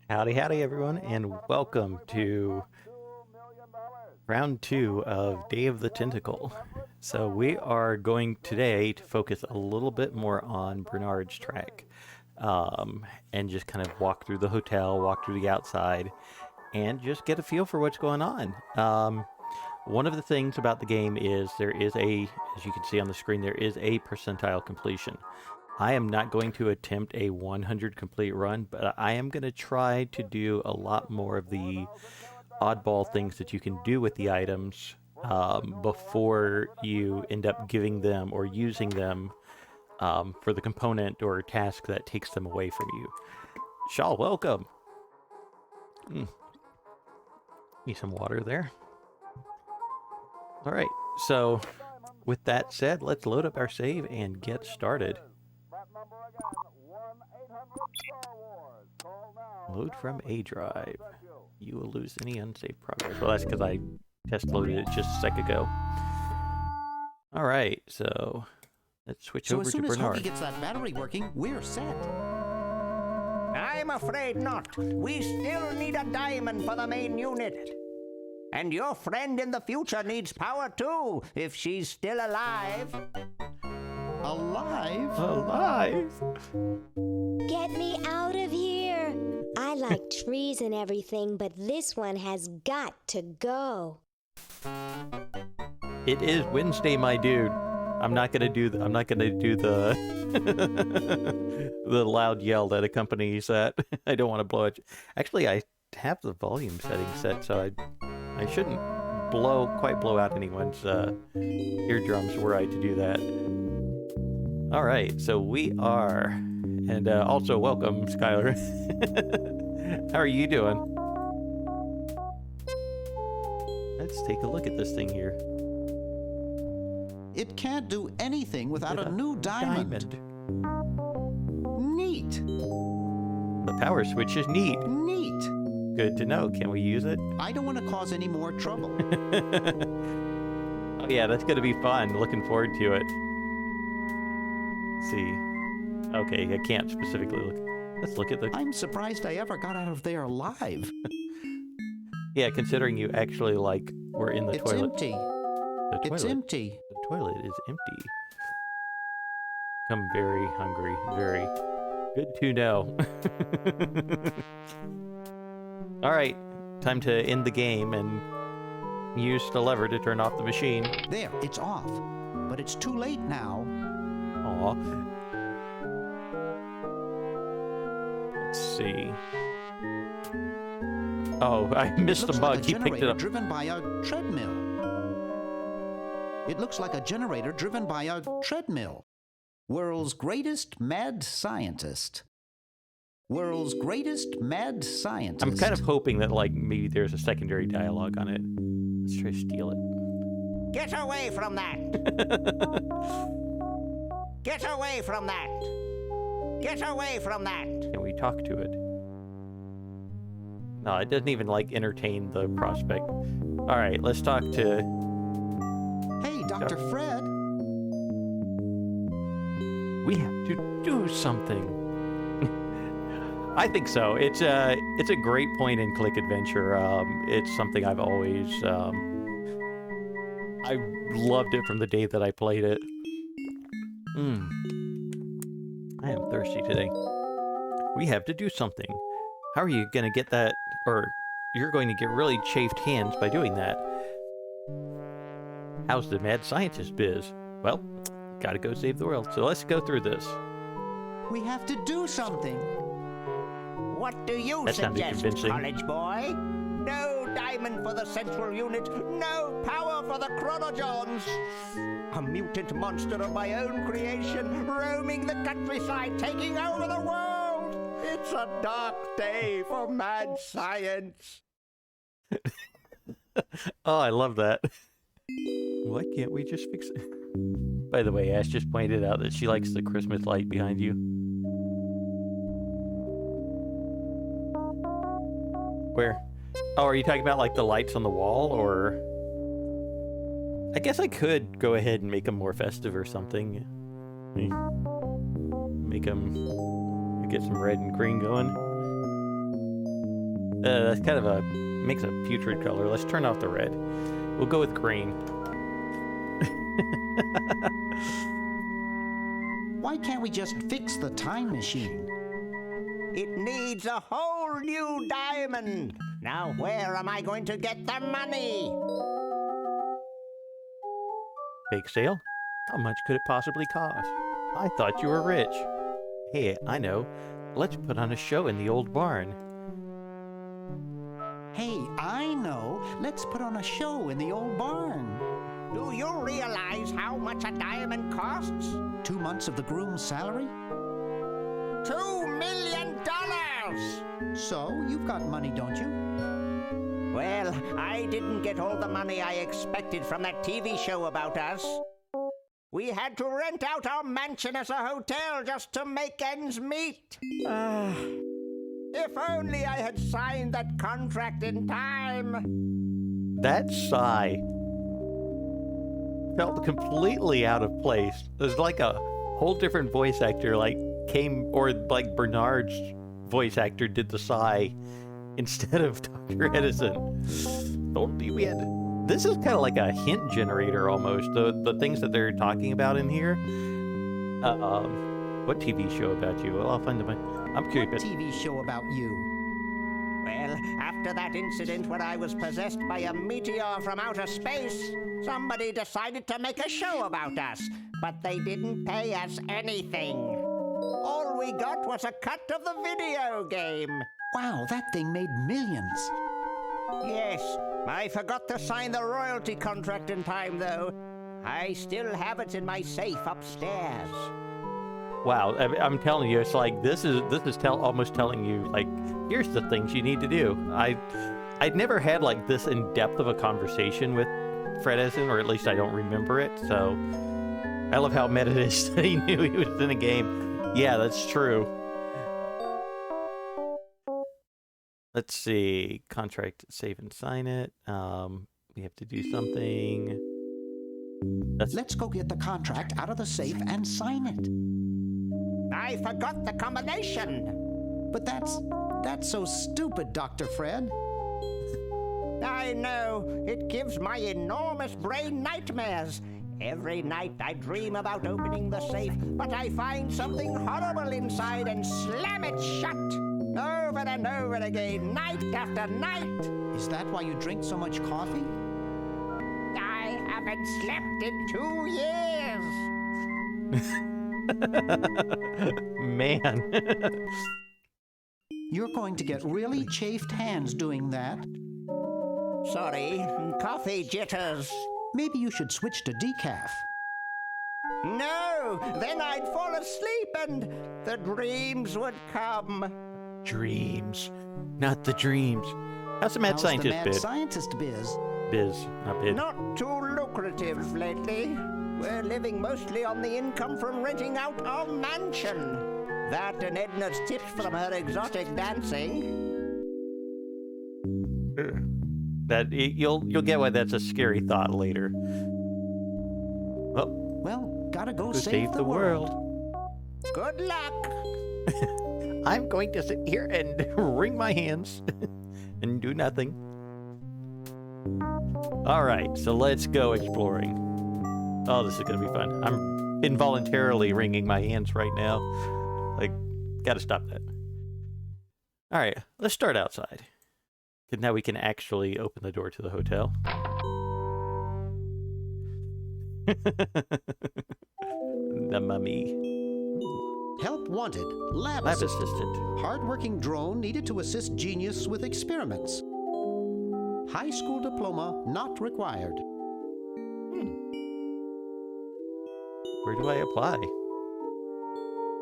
Howdy, howdy, everyone, and welcome to round 2 of Day of the Tentacle. So we are going today to focus a little bit more on Bernard's track, and just kind of walk through the hotel, walk through the outside, and just get a feel for what's going on. One of the things about the game is there is as you can see on the screen, there is a percentile completion. I am not going to attempt a 100 complete run, but I am going to try to do a lot more of the oddball things that you can do with the items before you end up giving them or using them for the component or task that takes them away from you. Shaw, welcome. Need some water there. All right, so with that said, let's load up our save and get started. Load from A drive. You will lose any unsaved progress. Well, that's because I test loaded it just a sec ago. All right, so let's switch over to Bernard. So as soon as Huggy gets that battery working, we're set. I'm afraid not. We still need a diamond for the main unit. And your friend in the future needs power too, if she's still alive. Alive? Alive? Get me out of here! I like trees and everything, but this one has got to go. It is Wednesday, my dude. I'm not gonna do the the loud yell that accompanies that. I don't want to blow it. Actually, I have the volume setting set, so I shouldn't quite blow out anyone's eardrums were I to do that. All right, so we are, and also welcome, Skylar. How are you doing? Let's take a look at this thing here. It can't do anything without a new diamond. Neat. The power switch is neat. Neat. Good to know. Can we use it? I don't want to cause any more trouble. Oh yeah, that's gonna be fun. Looking forward to it. Let's see. Okay, I can't specifically look. Let's look at the... I'm surprised I ever got out of there alive. Yeah, considering you actually, like, were in the It's toilet. empty. The It's toilet. empty. The toilet is empty. I'm very hungry. Very good to know. Alright, time to end the game and use the lever to turn off the machine. There, it's off. But it's too late now. Aw. Let's see. Oh, I missed the Looks bug. like a He picked it generator up. driven by a treadmill. It looks like a generator driven by a treadmill. World's greatest mad scientist. World's greatest mad scientist. I'm kind of hoping that, like, maybe there's a secondary dialogue on it. Let's try to steal it. Get away from that! Get away from that! Get away from that! Can we talk to it? No, it doesn't even, like, entertain the prospect. Alright, let's talk to... Hey, Dr. Fred. We have to do something. I think so. It's a great point and click adventure. It's something I've always I loved it from the day that I played it. I am thirsty today. We have to do something. How are you gonna get that? Or you're going to get really chafed hands by doing that. How's the mad scientist biz? Well, gotta go save the world. So let's go through this. We have to do something. What do you That sounded suggest, convincing. college boy? No diamond for the central unit, no power for the chronojohns. A mutant monster of my own creation, roaming the countryside, taking over the world. It's a dark day for mad science. Oh, I love that. Why can't we just fix it? By the way, Ash just pointed out that she likes the Christmas light behind you. Where? Oh, are you talking about, like, the lights on the wall, or... I guess I could go ahead and make them more festive or something. Make them... get some red and green going. That's kind of a makes a putrid color. Let's turn off the red. We'll go with green. Why can't we just fix the time machine? It needs a whole new diamond. Now, where am I going to get the money? Bake sale? How much could it possibly cost? I thought you were rich. Hey, I know. Let's put on a show in the old barn. Hey, I know. Let's put on a show in the old barn. Do you realize how much a diamond costs? 2 months of the groom's salary? $2 million! So, you've got money, don't you? Well, I didn't get all the money I expected from that TV show about us. We had to rent out our mansion as a hotel just to make ends meet. If only I had signed that contract in time. That sigh felt completely out of place. It was like a whole different voice actor, or like Bernard's voice actor did the sigh instead of Dr. Edison. Only we had. This is kind of like a hint generator almost. The things that they're talking about in here. What TV show about you? Well, I'll find them. I'm curious. What TV show about you? Well, after that incident where I was possessed by a meteor from outer space, somebody decided to make a show about us, but they didn't pay us anything. All we got was a cut of the video game. Wow, that thing made millions. Yes, I forgot to sign the royalty contract in time, though. I still have it in my safe upstairs. Wow, I'm telling you, it's like this is almost telling you, like, here's the things you need to do. I'd never had like this in depth of a conversation with Fred Edison, or at least I don't remember it. So I love how meta it is that he knew he was in a game. Yeah, that's true. Let's see, contract, save and sign it. We have to do something. Let's go get the contract out of the safe and sign it. I forgot the combination. But that's so stupid, Dr. Fred. I know. It gives my enormous brain nightmares. Every night I dream about opening the safe, but I find something horrible inside and slam it shut. Over and over again, night after night. Is that why you drink so much coffee? I haven't slept in 2 years. Man. You're going to get really chafed hands doing that. Sorry, coffee jitters. Maybe you should switch to decaf. No, then I'd fall asleep and the dreams would come. Dreams, not the dreams. How's the mad scientist the mad bid? scientist biz? Biz, not bid. Not too lucrative lately. We're living mostly on the income from renting out our mansion. That and Edna's tips from her exotic dancing. You'll get why that's a scary thought later. Well, gotta go Save the world. Good luck. I'm going to sit here and wring my hands and do nothing. All right, so let's go exploring. Oh, this is going to be fun. I'm involuntarily wringing my hands right now. Like, gotta stop that. All right, let's start outside. 'Cause now we can actually open the door to the hotel. The mummy. Help wanted. Lab assistant. Hardworking drone needed to assist genius with experiments. High school diploma not required. Where do I apply?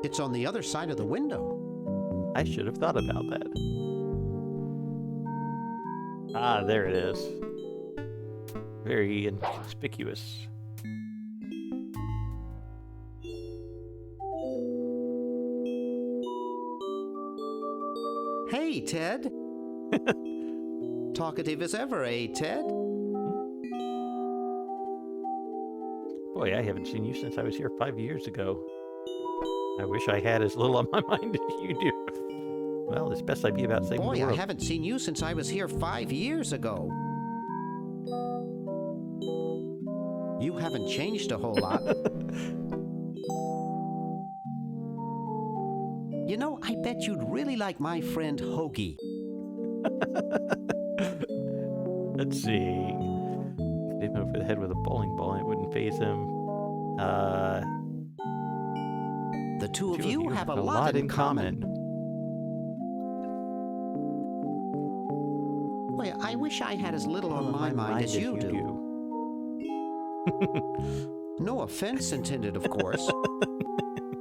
It's on the other side of the window. I should have thought about that. Ah, there it is. Very inconspicuous. Hey, Ted. Talkative as ever, eh, Ted? Boy, I haven't seen you since I was here 5 years ago. I wish I had as little on my mind as you do. Well, it's best I be about saving the Boy, I world. haven't seen you since I was here 5 years ago. You haven't changed a whole lot. You know, I bet you'd really like my friend Hoagie. Let's see. Hit him over the head with a bowling ball and it wouldn't phase him. The two of you have a lot in common. Well, I wish I had as little on my mind as you do. No offense intended, of course.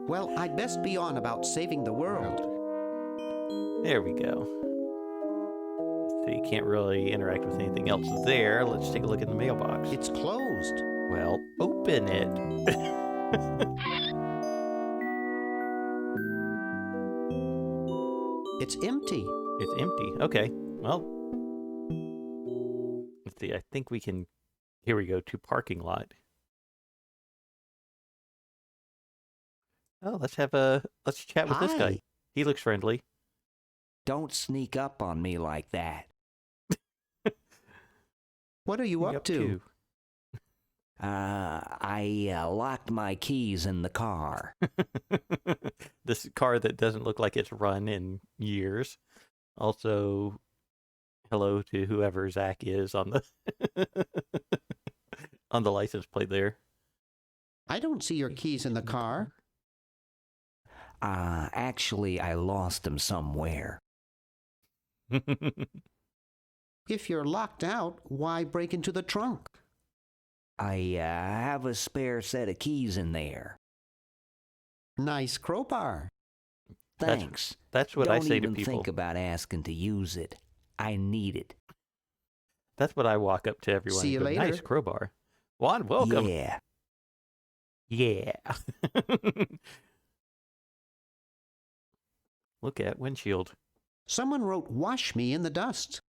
Well, I'd best be on about saving the world. There we go. So you can't really interact with anything else there. Let's take a look in the mailbox. It's closed. Well, open it. It's empty. It's empty. Okay. Well, let's see. I think we can. Here we go to parking lot. Oh, let's chat with this guy. Hi. He looks friendly. Don't sneak up on me like that. What are you What are up to? I locked my keys in the car. This car that doesn't look like it's run in years. Also, hello to whoever Zach is on the on the license plate there. I don't see your keys in the car. Actually, I lost them somewhere. If you're locked out, why break into the trunk? I have a spare set of keys in there. Nice crowbar. Thanks. That's what I Don't say to even people. think about asking to use it. I need it. That's what I walk up to everyone. See and you go, later. Nice crowbar. Juan, welcome. Yeah. Yeah. Look at windshield. Someone wrote, "Wash me in the dust."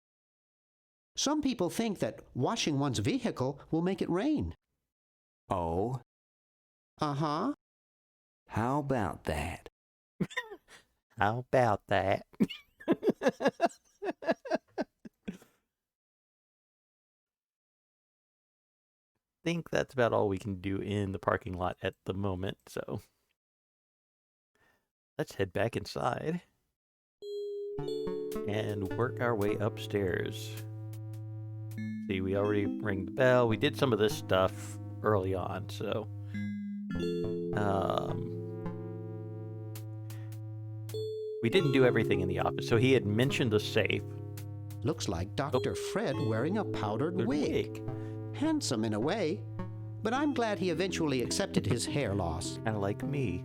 Some people think that washing one's vehicle will make it rain. Oh, Uh-huh. how about that? How about that? Think that's about all we can do in the parking lot at the moment, so let's head back inside and work our way upstairs. See, we already rang the bell. We did some of this stuff early on, so we didn't do everything in the office. So he had mentioned the safe. Looks like Dr. Fred wearing a powdered Good wig. Handsome in a way, but I'm glad he eventually accepted his hair loss. Kind of like me.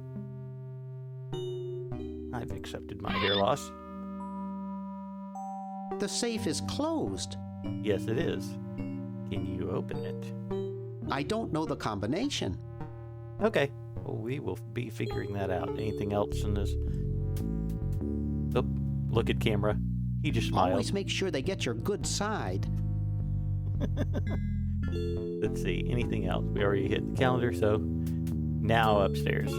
I've accepted my hair loss. The safe is closed. Yes, it is. Can you open it? I don't know the combination. Okay. Well, we will be figuring that out. Anything else in this? Oh, look at camera. He just smiled. Always make sure they get your good side. Let's see. Anything else? We already hit the calendar, so now upstairs.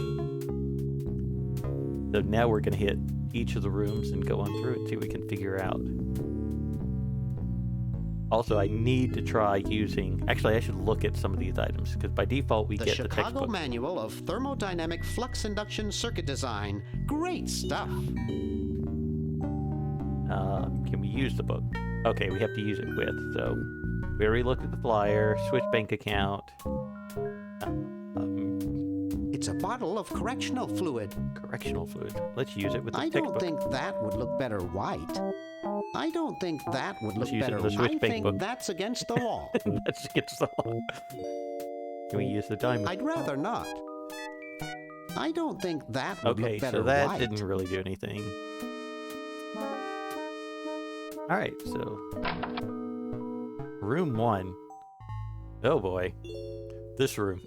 So now we're going to hit each of the rooms and go on through it, see what we can figure out. Also, I need to try using... Actually, I should look at some of these items, because by default, we The get the Chicago textbook. Manual of Thermodynamic Flux Induction Circuit Design. Great stuff. Can we use the book? Okay, we have to use it with, so... We already looked at the flyer, switch bank account. It's a bottle of correctional fluid. Correctional fluid. Let's use it with the I textbook. don't think that would look better white. I don't think that would look Let's use it better. in the switch I bank think book. that's against the law. That's against the law. Can we use the diamond? I'd rather not. I don't think that would Okay, look better so that white. didn't really do anything. Alright, so... Room 1. Oh boy. This room.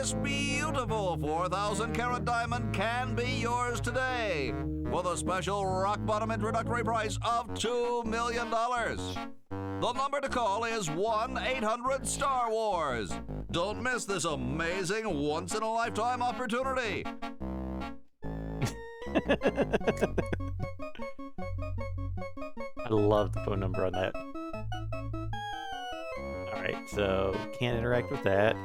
this beautiful 4,000-carat diamond can be yours today for the special rock-bottom introductory price of $2 million. The number to call is 1-800-STAR-WARS. Don't miss this amazing once-in-a-lifetime opportunity. I love the phone number on that. Alright, so can't interact with that.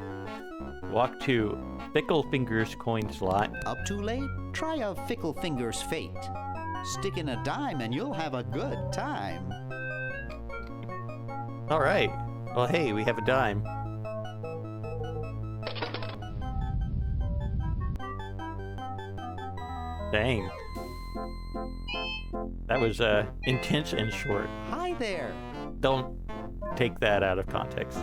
Walk to Fickle Fingers coin slot. Up too late? Try a Fickle Fingers fate. Stick in a dime and you'll have a good time. Alright. Well, hey, we have a dime. Dang. That was intense and short. Hi there. Don't take that out of context.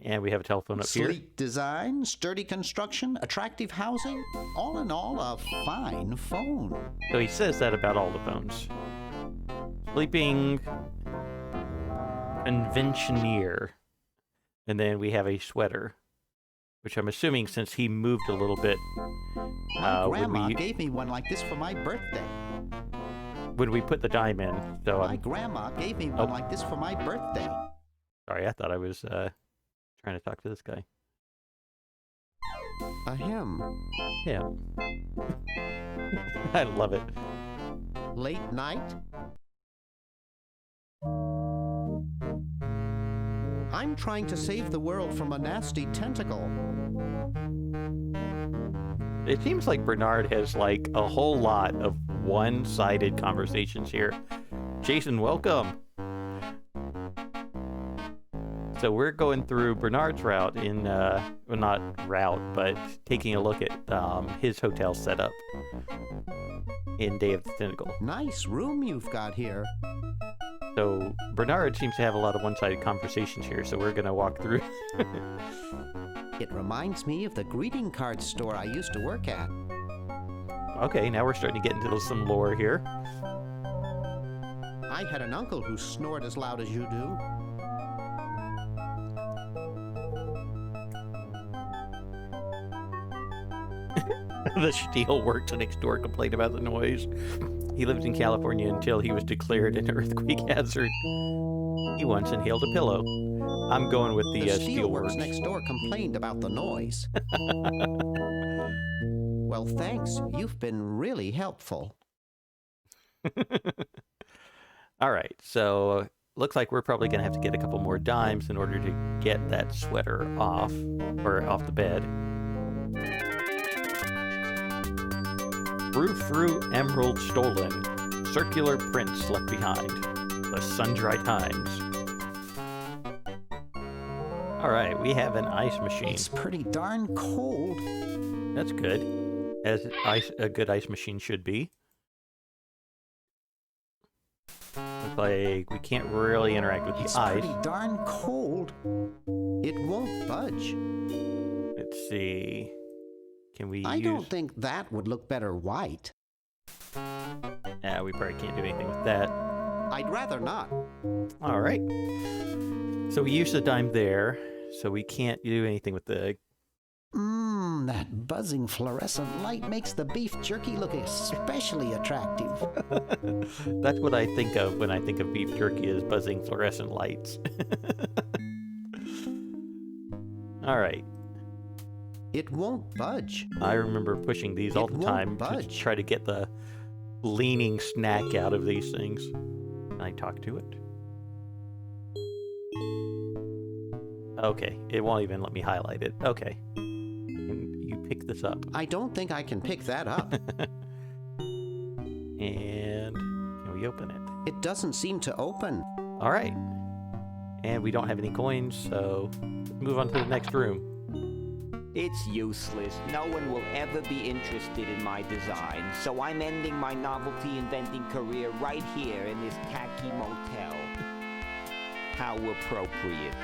And we have a telephone up here. Sleek design, sturdy construction, attractive housing. All in all, a fine phone. So he says that about all the phones. Sleeping conventioneer. And then we have a sweater, which I'm assuming since he moved a little bit. My grandma gave me one like this for my birthday. When we put the dime in. So My grandma gave me one like this for my birthday. Sorry, I thought I was trying to talk to this guy. Ahem. Yeah. I love it. Late night? I'm trying to save the world from a nasty tentacle. It seems like Bernard has like a whole lot of one-sided conversations here. Jason, welcome. So we're going through Bernard's route in, well, not route, but taking a look at his hotel setup in Day of the Tentacle. Nice room you've got here. So Bernard seems to have a lot of one-sided conversations here, so we're gonna walk through. It reminds me of the greeting card store I used to work at. Okay, now we're starting to get into some lore here. I had an uncle who snored as loud as you do. The steel worker next door complained about the noise. He lived in California until he was declared an earthquake hazard. He once inhaled a pillow. I'm going with the steelworks next door complained about the noise. Well, thanks. You've been really helpful. All right, so looks like we're probably going to have to get a couple more dimes in order to get that sweater off, or off the bed. Frou-frou emerald stolen. Circular prints left behind. The Sundry Times. Alright, we have an ice machine. It's pretty darn cold. That's good. As a good ice machine should be. Looks like we can't really interact with the ice. It's pretty darn cold. It won't budge. Let's see. Can we I don't think that would look better white. Yeah, we probably can't do anything with that. I'd rather not. All right. So we used the dime there, so we can't do anything with the... That buzzing fluorescent light makes the beef jerky look especially attractive. That's what I think of when I think of beef jerky, is buzzing fluorescent lights. All right. It won't budge. I remember pushing these all the time to try to get the leaning snack out of these things. Can I talk to it? Okay, it won't even let me highlight it. Okay. Can you pick this up? I don't think I can pick that up. And can we open it? It doesn't seem to open. All right. And we don't have any coins, so let's move on to the next room. It's useless. No one will ever be interested in my design, so I'm ending my novelty inventing career right here in this tacky motel. How appropriate.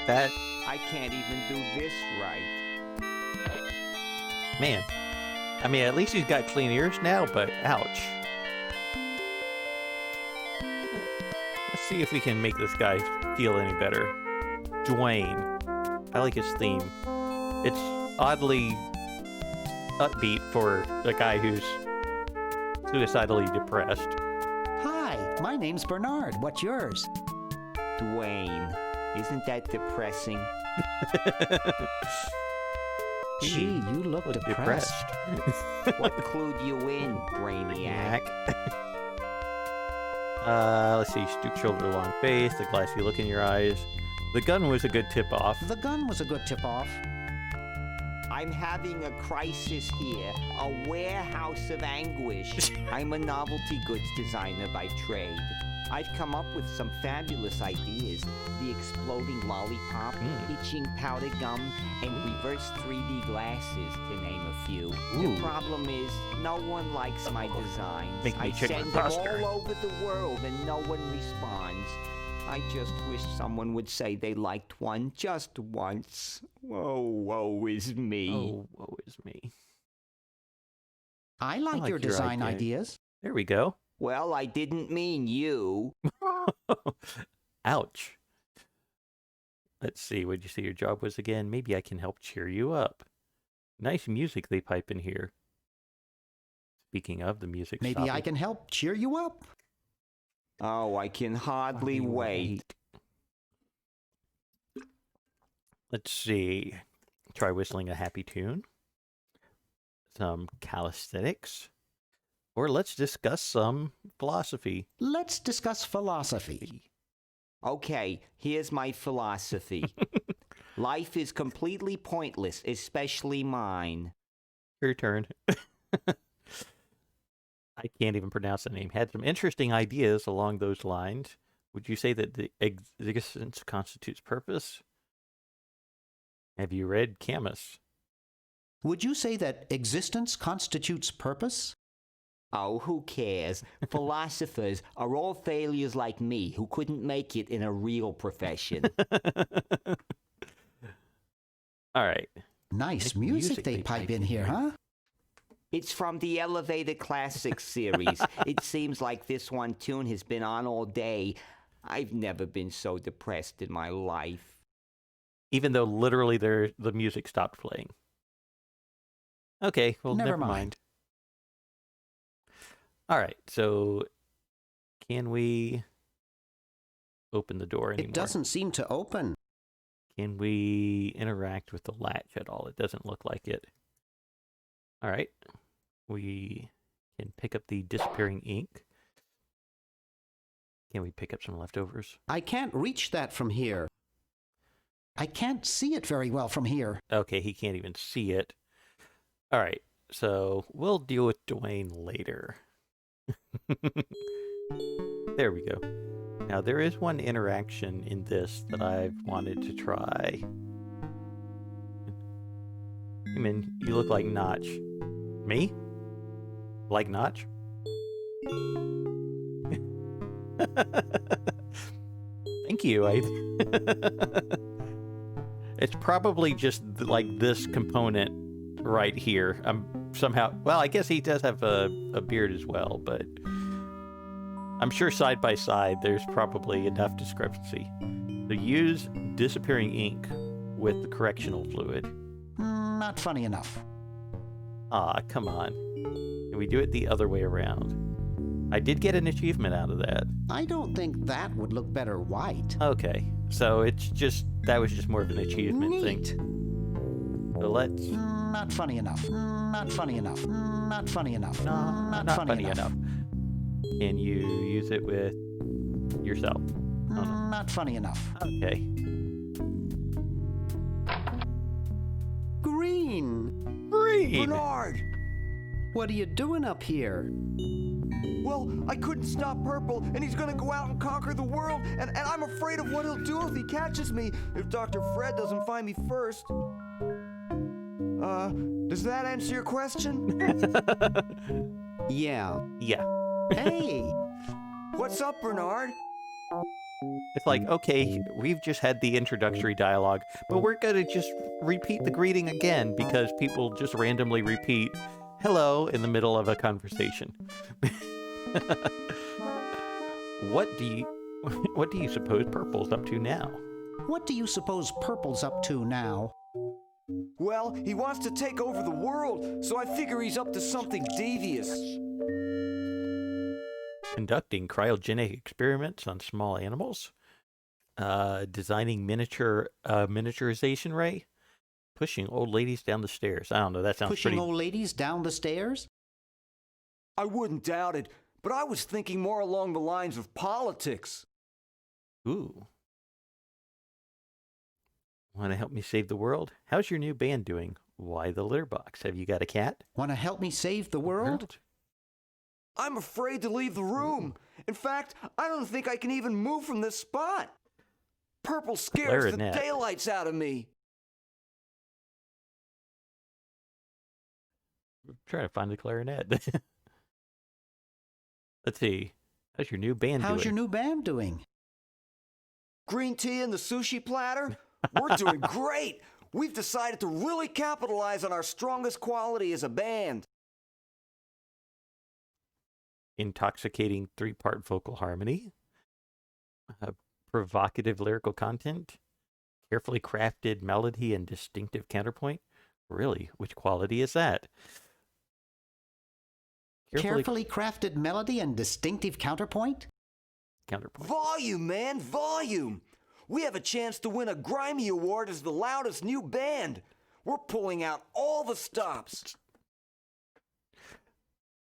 That... I can't even do this right. Man. I mean, at least he's got clean ears now, but ouch. see if we can make this guy feel any better. Dwayne. I like his theme. It's oddly upbeat for a guy who's suicidally depressed. Hi, my name's Bernard. What's yours? Dwayne. Isn't that depressing? Gee, you look depressed. What clued you in, Brainiac? Let's see. Stoop shoulder, long face, the glassy look in your eyes. The gun was a good tip-off. The gun was a good tip-off. I'm having a crisis here, a warehouse of anguish. I'm a novelty goods designer by trade. I've come up with some fabulous ideas. The exploding lollipop, itching powder gum, and reverse 3D glasses, to name a few. Ooh. The problem is, no one likes my designs. Make me I check my send them poster. all over the world and no one responds. I just wish someone would say they liked one just once. Oh, woe is me. Oh, woe is me. I like your design ideas. There we go. Well, I didn't mean you. Ouch. Let's see, what'd you say your job was again? Maybe I can help cheer you up. Nice music they pipe in here. Speaking of the music, Maybe I can help cheer you up. Oh, I can hardly wait. Let's see. Try whistling a happy tune. Some calisthenics. Or let's discuss some philosophy. Let's discuss philosophy. Okay, here's my philosophy. Life is completely pointless, especially mine. Your turn. I can't even pronounce the name. Had some interesting ideas along those lines. Would you say that the existence constitutes purpose? Have you read Camus? Would you say that existence constitutes purpose? Oh, who cares? Philosophers are all failures like me who couldn't make it in a real profession. All right. Nice music they pipe in here, huh? It's from the Elevated Classics series. It seems like this one tune has been on all day. I've never been so depressed in my life. Even though literally the music stopped playing. Okay, well, never mind. All right, so can we open the door anymore? It doesn't seem to open. Can we interact with the latch at all? It doesn't look like it. All right, we can pick up the disappearing ink. Can we pick up some leftovers? I can't reach that from here. I can't see it very well from here. Okay, he can't even see it. All right, so we'll deal with Dwayne later. There we go. Now, there is one interaction in this that I've wanted to try. I mean, you look like Notch. Me? Like Notch? Thank you. It's probably just like this component right here. I'm somehow, well, I guess he does have a beard as well, but I'm sure side by side there's probably enough discrepancy. So use disappearing ink with the correctional fluid. Not funny enough. Ah, come on. Can we do it the other way around? I did get an achievement out of that. I don't think that would look better white. Okay, so it's just, that was just more of an achievement thing. So let's... Not funny enough. Not funny enough. Not funny enough. Not funny enough. Can you use it with yourself? Oh, no. Not funny enough. Okay. Green! Green! Bernard! What are you doing up here? Well, I couldn't stop Purple, and he's gonna go out and conquer the world, and I'm afraid of what he'll do if he catches me, if Dr. Fred doesn't find me first. Does that answer your question? Yeah. Yeah. Hey! What's up, Bernard? It's like, okay, we've just had the introductory dialogue, but we're gonna just repeat the greeting again because people just randomly repeat hello in the middle of a conversation. What do you... What do you suppose Purple's up to now? What do you suppose Purple's up to now? Well, he wants to take over the world, so I figure he's up to something devious. Conducting cryogenic experiments on small animals. Designing miniaturization ray. Pushing old ladies down the stairs. I don't know, that sounds Pushing pretty... old ladies down the stairs? I wouldn't doubt it, but I was thinking more along the lines of politics. Ooh. Want to help me save the world? How's your new band doing? Why the litter box? Have you got a cat? Want to help me save the world? I'm afraid to leave the room. In fact, I don't think I can even move from this spot. Purple scares the Clarinet. daylights out of me. Trying to find the clarinet. Let's see. How's your new band doing? How's your new band doing? Green tea and the sushi platter? We're doing great. We've decided to really capitalize on our strongest quality as a band. Intoxicating 3-part vocal harmony. Provocative lyrical content. Carefully crafted melody and distinctive counterpoint. Really? Which quality is that? Carefully crafted melody and distinctive counterpoint? Counterpoint. Volume, man, volume. We have a chance to win a Grimy Award as the loudest new band. We're pulling out all the stops.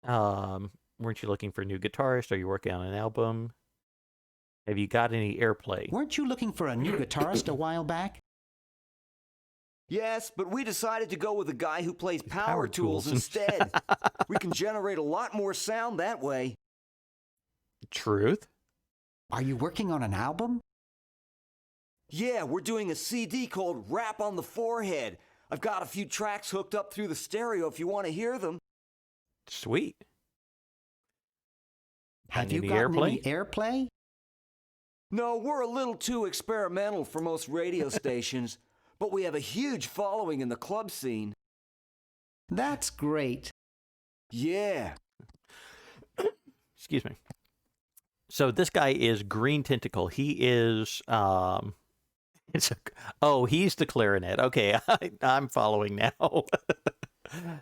Weren't you looking for a new guitarist? Are you working on an album? Have you got any airplay? Weren't you looking for a new guitarist a while back? Yes, but we decided to go with a guy who plays power Power tools tools. instead. We can generate a lot more sound that way. Truth? Are you working on an album? Yeah, we're doing a CD called Rap on the Forehead. I've got a few tracks hooked up through the stereo if you want to hear them. Sweet. Have Got you any gotten any airplay? No, we're a little too experimental for most radio stations, but we have a huge following in the club scene. That's great. Yeah. Excuse me. So this guy is Green Tentacle. He is he's the clarinet. Okay, I'm following now.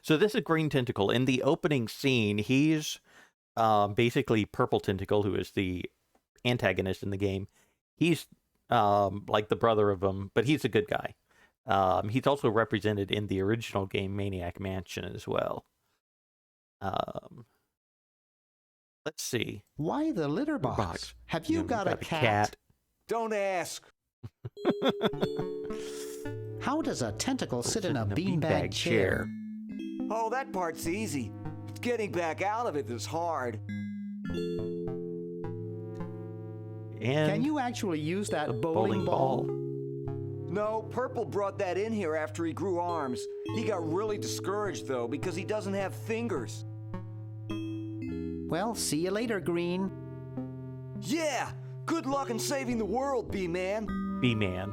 So this is Green Tentacle. In the opening scene, he's basically Purple Tentacle, who is the antagonist in the game. He's like the brother of him, but he's a good guy. He's also represented in the original game Maniac Mansion as well. Let's see. Why the litter box? Have you got a cat? Don't ask. How does a tentacle sit in a beanbag chair? Oh, that part's easy. It's getting back out of it that's hard. And Can you actually use that a bowling ball? No, Purple brought that in here after he grew arms. He got really discouraged, though, because he doesn't have fingers. Well, see you later, Green. Yeah! Good luck in saving the world, B-Man. B-Man.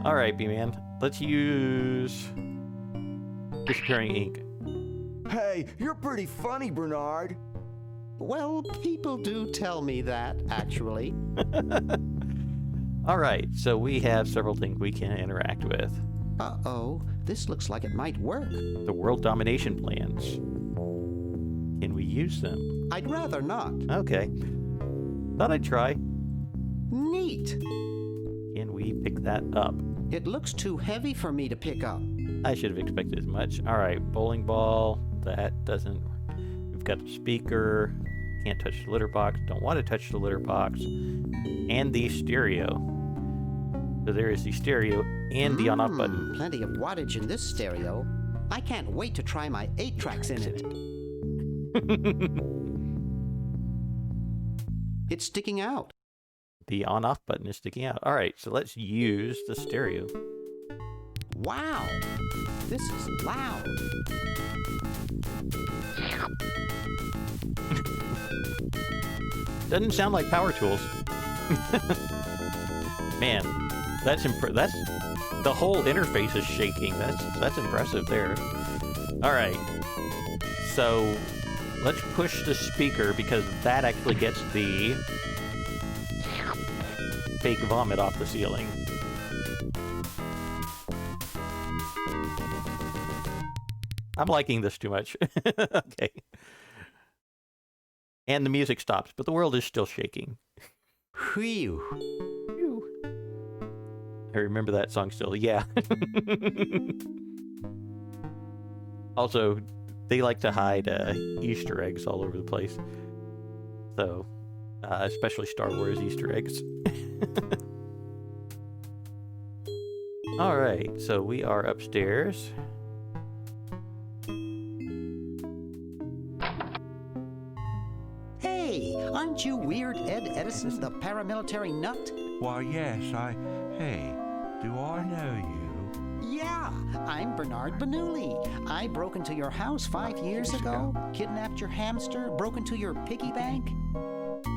All right, B-Man. Let's use disappearing ink. Hey, you're pretty funny, Bernard. Well, people do tell me that, actually. All right, so we have several things we can interact with. Uh-oh, this looks like it might work. The world domination plans. Can we use them? I'd rather not. Okay. Thought I'd try. Neat. Can we pick that up? It looks too heavy for me to pick up. I should have expected as much. All right, bowling ball. That doesn't... We've got the speaker. Can't touch the litter box. Don't want to touch the litter box. And the stereo. So there is the stereo and the on-off button. Plenty of wattage in this stereo. I can't wait to try my 8 tracks in it. It's sticking out. The on-off button is sticking out. All right, so let's use the stereo. Wow, this is loud. Doesn't sound like power tools. Man, that's the whole interface is shaking. That's impressive there. All right, so let's push the speaker because that actually gets the fake vomit off the ceiling. I'm liking this too much. Okay. And the music stops, but the world is still shaking. Whew. I remember that song still. Yeah. Also, they like to hide Easter eggs all over the place. So, especially Star Wars Easter eggs. All right, so we are upstairs. Hey, aren't you Weird Ed Edison, the paramilitary nut? Why, yes, Hey, do I know you? Yeah, I'm Bernard Bernoulli. I broke into your house 5 years ago, kidnapped your hamster, broke into your piggy bank.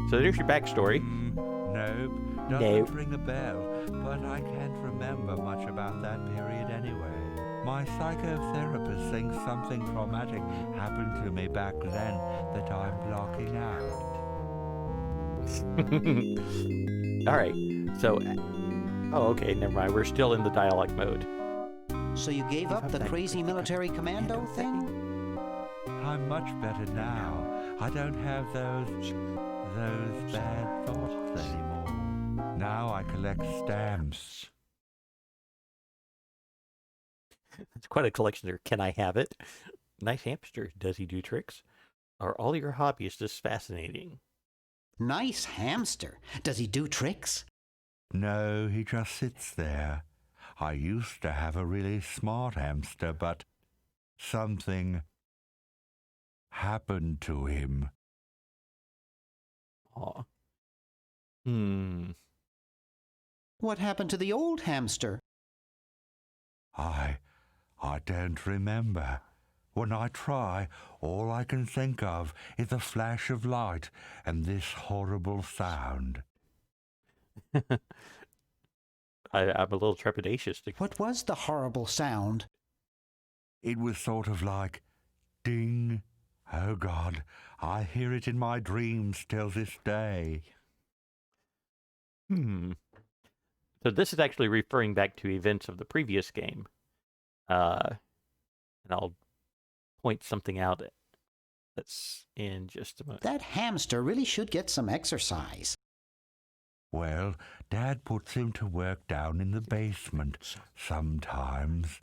So there's your backstory. Nope, doesn't ring a bell, but I can't remember much about that period anyway. My psychotherapist thinks something traumatic happened to me back then that I'm blocking out. All right, so... Oh, okay, never mind. We're still in the dialogue mode. So you gave up the crazy military commando thing? I'm much better now. I don't have those bad thoughts anymore. Now I collect stamps. It's quite a collection there. Can I have it? Nice hamster. Does he do tricks? Are all your hobbies this fascinating? Nice hamster. Does he do tricks? No, he just sits there. I used to have a really smart hamster, but something happened to him. Aw. What happened to the old hamster? I don't remember. When I try, all I can think of is a flash of light and this horrible sound. I'm a little trepidatious. What was the horrible sound? It was sort of like ding. Oh, God, I hear it in my dreams till this day. So this is actually referring back to events of the previous game. And I'll point something out that's in just a moment. That hamster really should get some exercise. Well, Dad puts him to work down in the basement sometimes.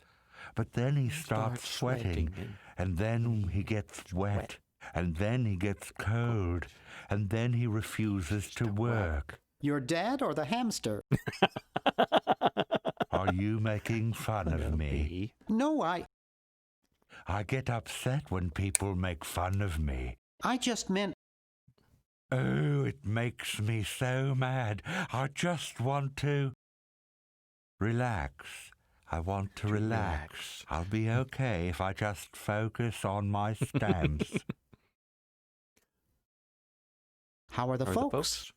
But then he starts sweating, and then he gets wet, and then he gets cold, and then he refuses to work. Your dad or the hamster? Are you making fun of me? No, I get upset when people make fun of me. I just meant... Oh, it makes me so mad. I just want to relax. I want to relax. I'll be okay if I just focus on my stamps. How are the folks?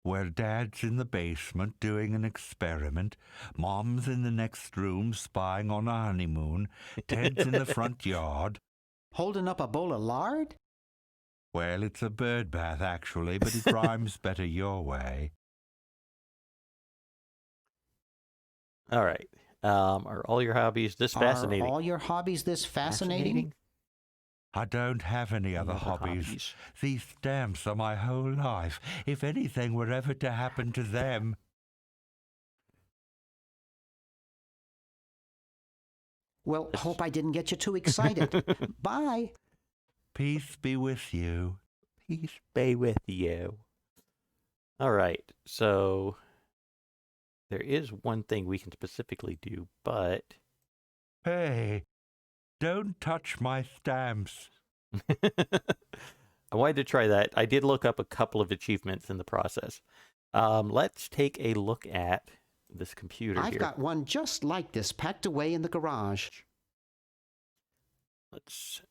Well, Dad's in the basement doing an experiment. Mom's in the next room spying on a honeymoon. Ted's in the front yard. Holding up a bowl of lard? Well, it's a bird bath, actually, but it rhymes better your way. All right. Are all your hobbies this fascinating? Are all your hobbies this fascinating? I don't have any other hobbies. These stamps are my whole life. If anything were ever to happen to them... Well, hope I didn't get you too excited. Bye. Peace be with you. Peace be with you. All right. So there is one thing we can specifically do, but... Hey, don't touch my stamps. I wanted to try that. I did look up a couple of achievements in the process. Let's take a look at this computer I've here. got one just like this packed away in the garage. Let's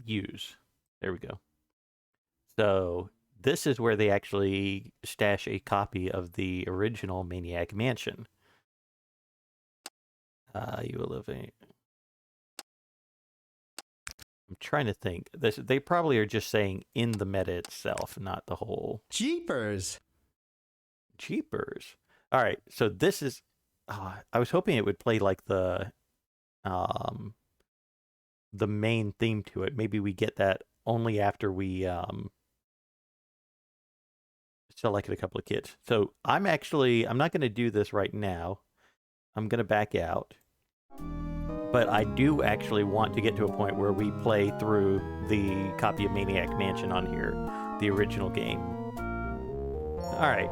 use. There we go. So this is where they actually stash a copy of the original Maniac Mansion. You will live I'm trying to think. They probably are just saying in the meta itself, not the whole. Jeepers. Jeepers. All right, so this is. I was hoping it would play like the main theme to it. Maybe we get that only after we selected a couple of kits. So I'm not going to do this right now. I'm going to back out. But I do actually want to get to a point where we play through the copy of Maniac Mansion on here, the original game. All right.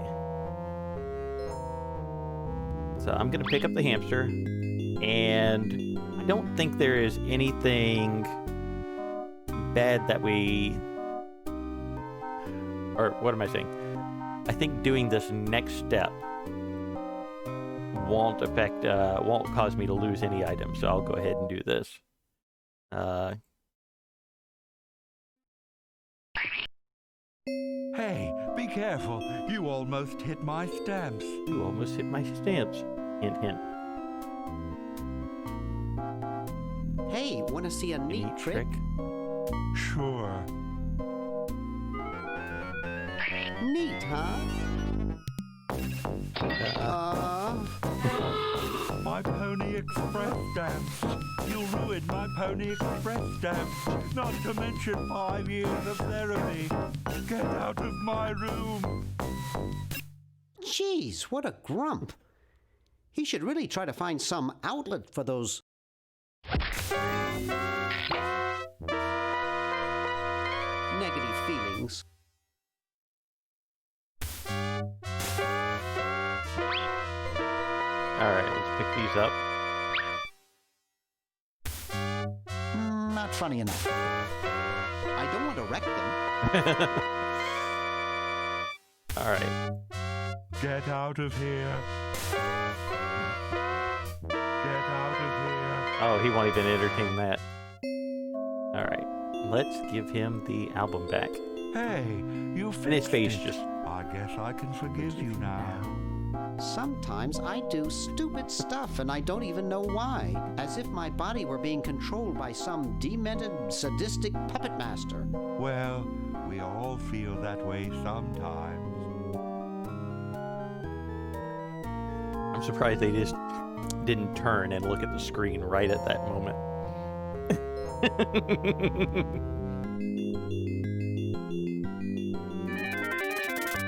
So I'm going to pick up the hamster, and I don't think there is anything bad that or what am I saying? I think doing this next step won't cause me to lose any items, so I'll go ahead and do this. Hey, be careful. You almost hit my stamps. You almost hit my stamps. Hint, hint. Hey, want to see a neat trick? Sure. Neat, huh? My Pony Express stamps. You'll ruin my Pony Express stamps. Not to mention 5 years of therapy. Get out of my room. Jeez, what a grump. He should really try to find some outlet for those negative feelings. Alright, let's pick these up. Not funny enough. I don't want to wreck them. Alright. Get out of here. Get out of here. Oh, he won't even entertain that. Alright. Let's give him the album back. Hey, you And his fixed face it. just... I guess I can forgive you now. Sometimes I do stupid stuff and I don't even know why. As if my body were being controlled by some demented, sadistic puppet master. Well, we all feel that way sometimes. I'm surprised they just didn't turn and look at the screen right at that moment.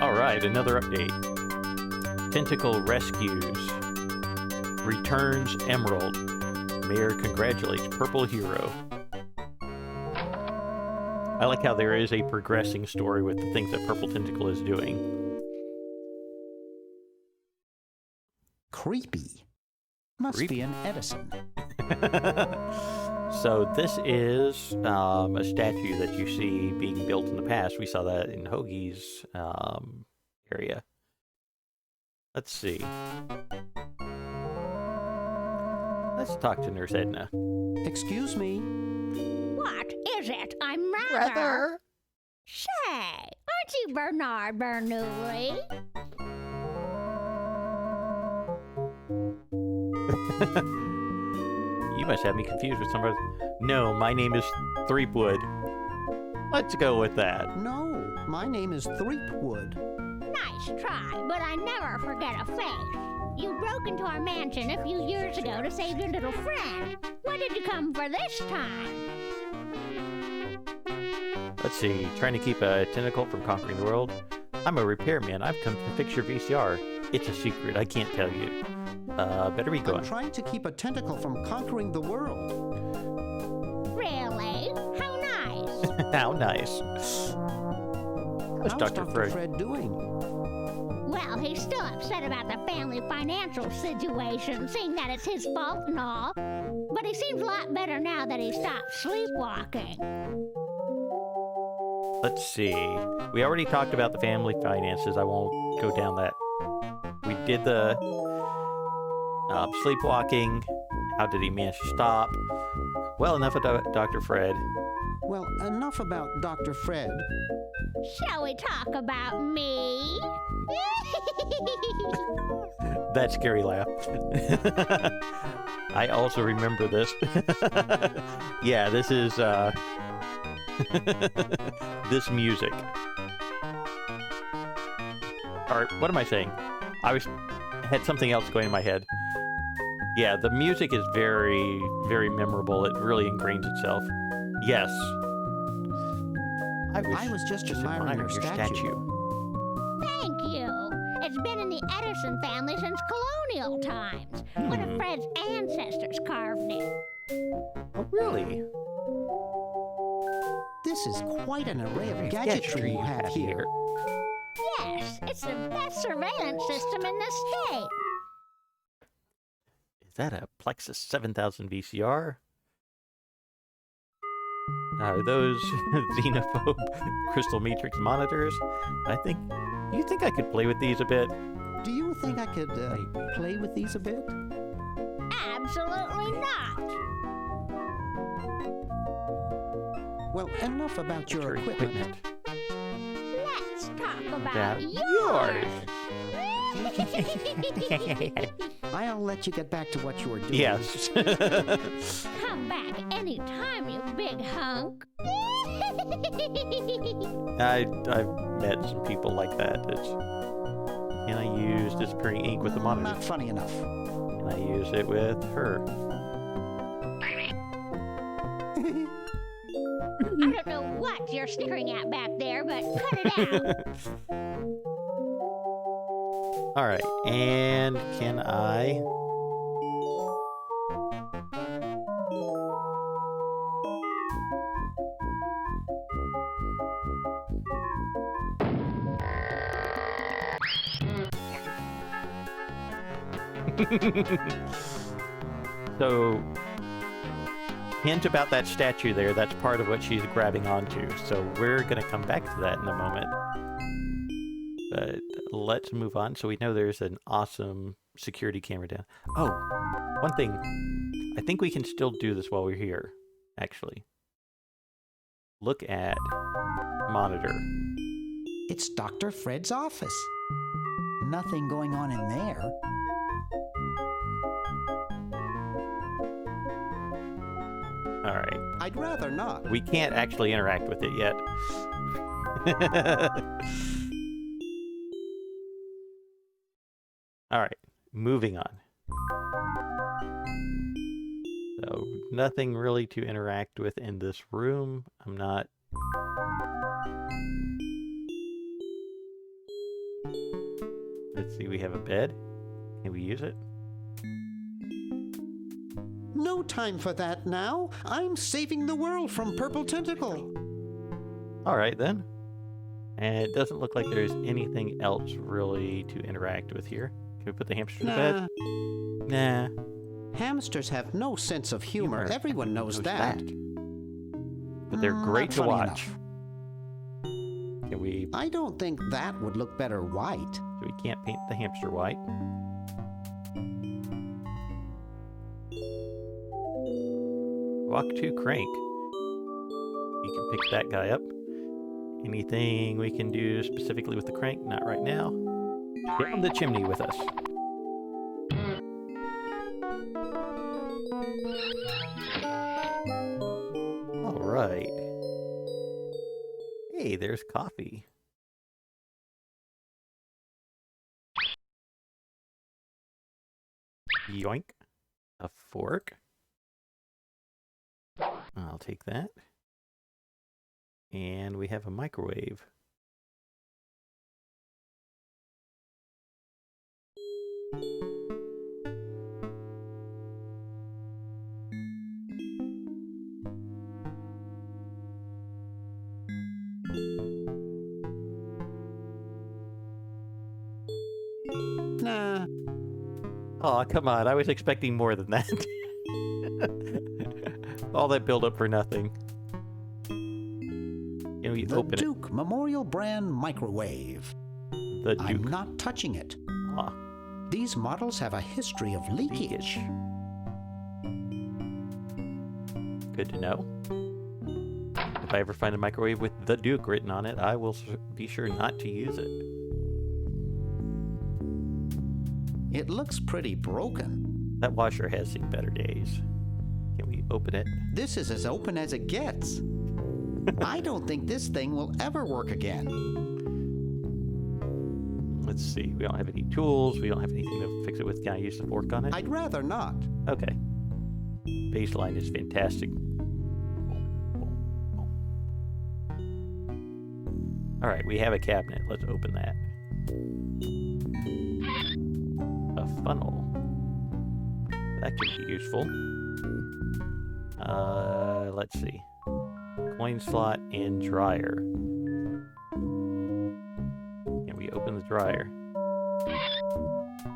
Alright, another update. Tentacle rescues. Returns Emerald. Mayor congratulates Purple Hero. I like how there is a progressing story with the things that Purple Tentacle is doing. Creepy. Must Creepy. be an Edison. So this is a statue that you see being built in the past. We saw that in Hoagie's area. Let's see. Let's talk to Nurse Edna. Excuse me. What is it? I'm Rather. Say, aren't you Bernard Bernoulli? You must have me confused with somebody. No, my name is Threepwood. Let's go with that. No, my name is Threepwood. Nice try, but I never forget a face. You broke into our mansion a few years ago to save your little friend. What did you come for this time? Let's see. Trying to keep a tentacle from conquering the world. I'm a repairman. I've come to fix your VCR. It's a secret. I can't tell you. Better be going. I'm trying to keep a tentacle from conquering the world. Really? How nice. How nice. How's How's Dr. Fred doing? Well, he's still upset about the family financial situation, seeing that it's his fault and all. But he seems a lot better now that he stopped sleepwalking. Let's see. We already talked about the family finances. I won't go down that. We did the sleepwalking. How did he manage to stop? Well, enough of Dr. Fred. Well, enough about Dr. Fred. Shall we talk about me? that scary laugh. I also remember this. Yeah, this is this music. Or what am I saying? I had something else going in my head. Yeah, the music is very, very memorable. It really ingrains itself. Yes. I was just admiring your statue. Thank you. It's been in the Edison family since colonial times. One of Fred's ancestors carved it. Oh, really? This is quite an array of gadgetry you have here. Yes, it's the best surveillance system in the state. Is that a Plexus 7000 VCR? Those xenophobe crystal matrix monitors. You think I could play with these a bit? Do you think I could play with these a bit? Absolutely not. Well, enough about your equipment. Let's talk about That yours. I'll let you get back to what you were doing. Yes. Come back anytime, you big hunk. I've met some people like that. Can I use disappearing ink with the monitor? Not funny enough. Can I use it with her? I don't know what you're snickering at back there, but cut it out. All right, and can I? So, hint about that statue there. That's part of what she's grabbing onto. So we're going to come back to that in a moment. But let's move on. So we know there's an awesome security camera down. Oh, one thing. I think we can still do this while we're here, actually. Look at monitor. It's Dr. Fred's office. Nothing going on in there. All right. I'd rather not. We can't actually interact with it yet. All right, moving on. So, nothing really to interact with in this room. I'm not... Let's see, we have a bed. Can we use it? No time for that now. I'm saving the world from Purple Tentacle. All right, then. And it doesn't look like there's anything else really to interact with here. Can we put the hamster to bed? Nah. Hamsters have no sense of humor. Everyone knows that. But they're great to watch. Enough. Can we... I don't think that would look better white. So we can't paint the hamster white. Walk to crank. You can pick that guy up. Anything we can do specifically with the crank? Not right now. Down the chimney with us. All right. Hey, there's coffee. Yoink. A fork. I'll take that. And we have a microwave. Nah. Oh, come on. I was expecting more than that. All that build up for nothing. Can we The open it? Duke Memorial Brand Microwave. The Duke. I'm not touching it. Ah, These models have a history of leakage. good to know. If I ever find a microwave with The Duke written on it, I will be sure not to use it. It looks pretty broken. That washer has seen better days. Can we open it? This is as open as it gets. I don't think this thing will ever work again. Let's see. We don't have any tools. We don't have anything to fix it with. Can I use the fork on it? I'd rather not. Okay. Baseline is fantastic. All right, we have a cabinet. Let's open that. A funnel. That could be useful. Let's see. Coin slot and dryer. Can we open the dryer?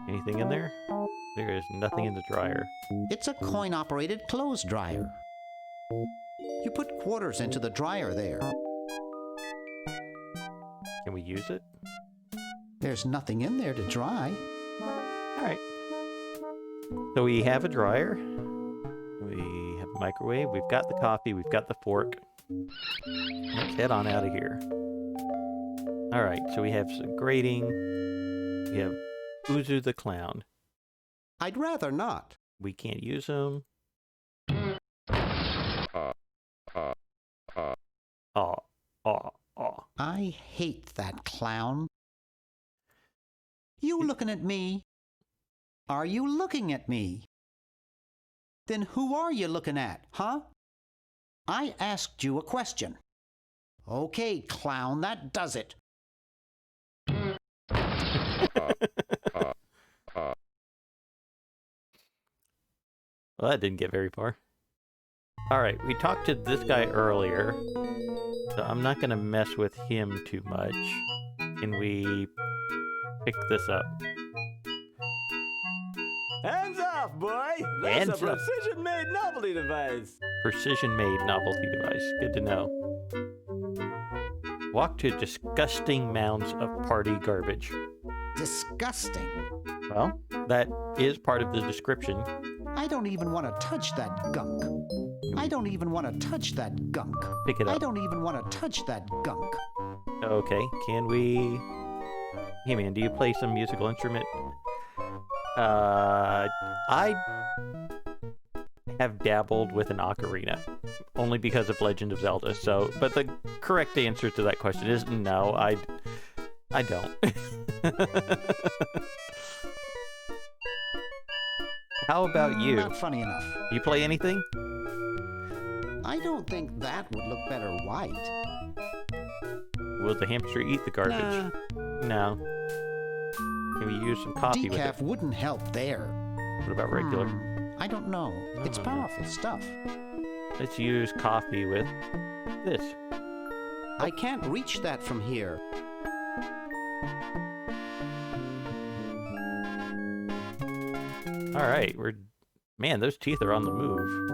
Anything in there? There is nothing in the dryer. It's a coin-operated clothes dryer. You put quarters into the dryer there. Can we use it? There's nothing in there to dry. All right. So we have a dryer. We have a microwave. We've got the coffee. We've got the fork. Let's head on out of here. All right. So we have some grating. We have Uzu the clown. I'd rather not. We can't use him. I hate that clown. You looking at me? Are you looking at me? Then who are you looking at, huh? I asked you a question. Okay, clown, that does it. Well, that didn't get very far. All right, we talked to this guy earlier, so I'm not going to mess with him too much. Can we pick this up? Hands off, boy! That's Hands a up. precision-made novelty device. Precision-made novelty device. Good to know. Walk to disgusting mounds of party garbage. Disgusting. Well, that is part of the description. I don't even want to touch that gunk. I don't even want to touch that gunk. Pick it up. I don't even want to touch that gunk. Okay, can we... Hey man, do you play some musical instrument? I have dabbled with an ocarina, only because of Legend of Zelda, so... But the correct answer to that question is no, I don't. How about you? Not funny enough. You play anything? I don't think that would look better white. Will the hamster eat the garbage? Nah. No. Can we use some coffee with Decaf it? wouldn't help there. What about regular? I don't know. It's powerful stuff. Let's use coffee with this. I can't reach that from here. All right, man, those teeth are on the move.